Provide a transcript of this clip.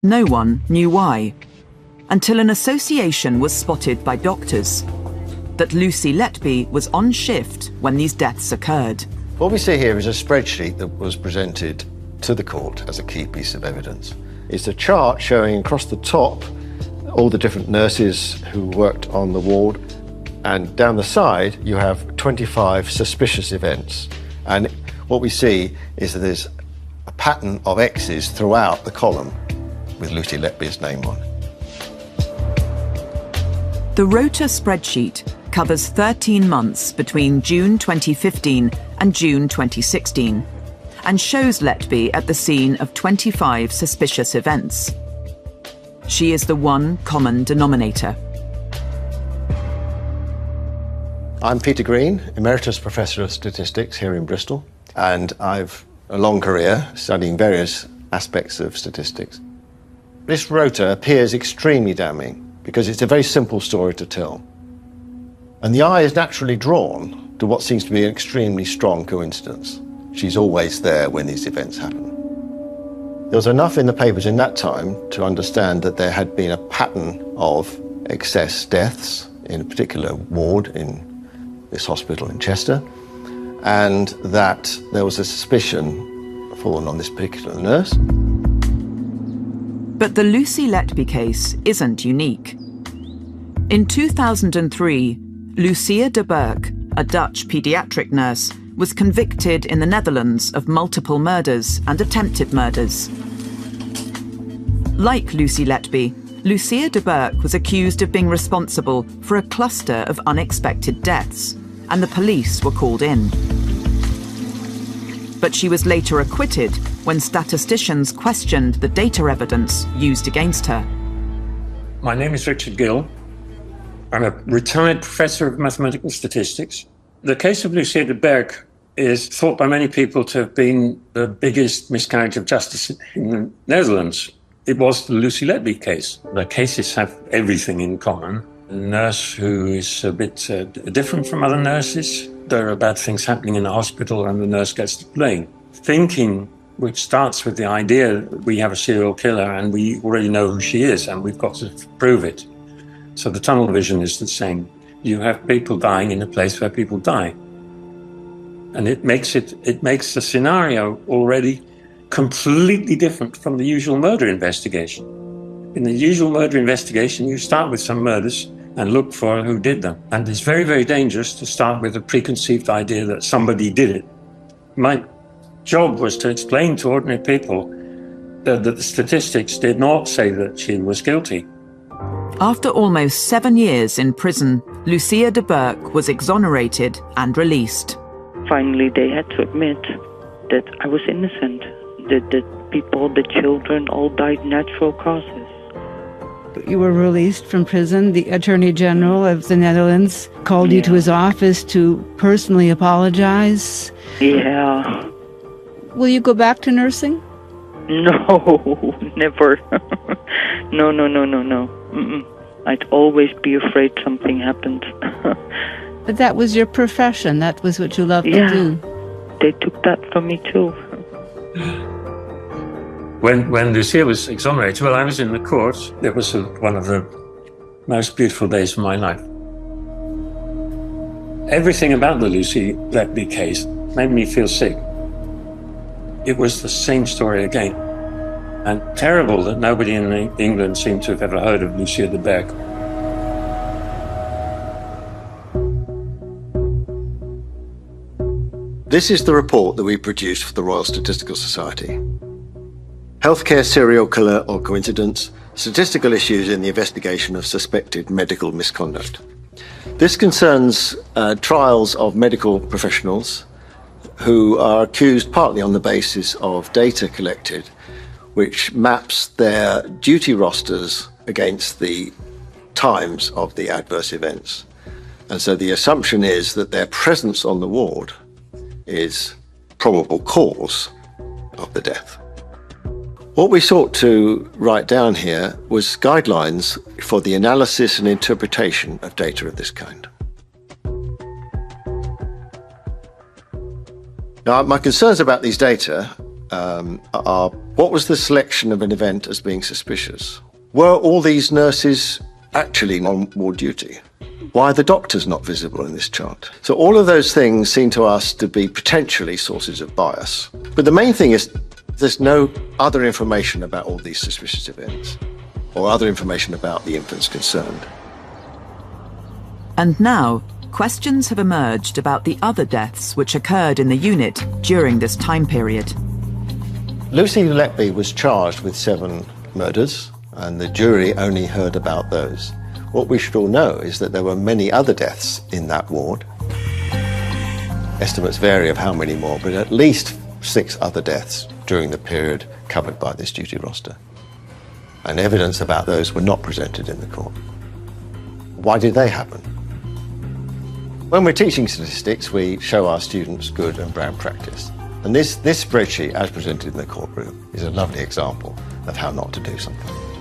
No one knew why, until an association was spotted by doctors that Lucy Letby was on shift when these deaths occurred. What we see here is a spreadsheet that was presented to the court as a key piece of evidence. It's a chart showing across the top all the different nurses who worked on the ward, and down the side you have 25 suspicious events. And what we see is that there's a pattern of X's throughout the column with Lucy Letby's name on it. The rota spreadsheet covers 13 months between June 2015 and June 2016 and shows Letby at the scene of 25 suspicious events. She is the one common denominator. I'm Peter Green, Emeritus Professor of Statistics here in Bristol, and I've a long career studying various aspects of statistics. This rota appears extremely damning because it's a very simple story to tell. And the eye is naturally drawn to what seems to be an extremely strong coincidence. She's always there when these events happen. There was enough in the papers in that time to understand that there had been a pattern of excess deaths in a particular ward in this hospital in Chester, and that there was a suspicion fallen on this particular nurse. But the Lucy Letby case isn't unique. In 2003, Lucia de Burke, a Dutch paediatric nurse, was convicted in the Netherlands of multiple murders and attempted murders. Like Lucy Letby, Lucia de Burke was accused of being responsible for a cluster of unexpected deaths, and the police were called in. But she was later acquitted when statisticians questioned the data evidence used against her. My name is Richard Gill. I'm a retired professor of mathematical statistics. The case of Lucia de Burke is thought by many people to have been the biggest miscarriage of justice in the Netherlands. It was the Lucy Letby case. The cases have everything in common. A nurse who is a bit different from other nurses. There are bad things happening in the hospital and the nurse gets the blame. Thinking, which starts with the idea that we have a serial killer and we already know who she is and we've got to prove it. So the tunnel vision is the same. You have people dying in a place where people die. And it makes the scenario already completely different from the usual murder investigation. In the usual murder investigation, you start with some murders and look for who did them. And it's very, very dangerous to start with a preconceived idea that somebody did it. My job was to explain to ordinary people that the statistics did not say that she was guilty. After almost 7 years in prison, Lucia de Burke was exonerated and released. Finally, they had to admit that I was innocent, that the people, the children, all died natural causes. You were released from prison. The Attorney General of the Netherlands called you to his office to personally apologize. Yeah. Will you go back to nursing? No, never. No. Mm-mm. I'd always be afraid something happened. But that was your profession. That was what you loved to do. They took that from me too. When Lucia was exonerated, well, I was in the court. It was one of the most beautiful days of my life. Everything about the Lucy Letby case made me feel sick. It was the same story again. And terrible that nobody in England seemed to have ever heard of Lucia de Burke. This is the report that we produced for the Royal Statistical Society. Healthcare serial killer or coincidence, statistical issues in the investigation of suspected medical misconduct. This concerns trials of medical professionals who are accused partly on the basis of data collected, which maps their duty rosters against the times of the adverse events. And so the assumption is that their presence on the ward is probable cause of the death. What we sought to write down here was guidelines for the analysis and interpretation of data of this kind. Now, my concerns about these data are What was the selection of an event as being suspicious? Were all these nurses actually on ward duty? Why are the doctors not visible in this chart? So all of those things seem to us to be potentially sources of bias. But the main thing is there's no other information about all these suspicious events or other information about the infants concerned. And now, questions have emerged about the other deaths which occurred in the unit during this time period. Lucy Letby was charged with 7 murders, and the jury only heard about those. What we should all know is that there were many other deaths in that ward. Estimates vary of how many more, but at least 6 other deaths during the period covered by this duty roster. And evidence about those were not presented in the court. Why did they happen? When we're teaching statistics, we show our students good and bad practice. And this spreadsheet, as presented in the courtroom, is a lovely example of how not to do something.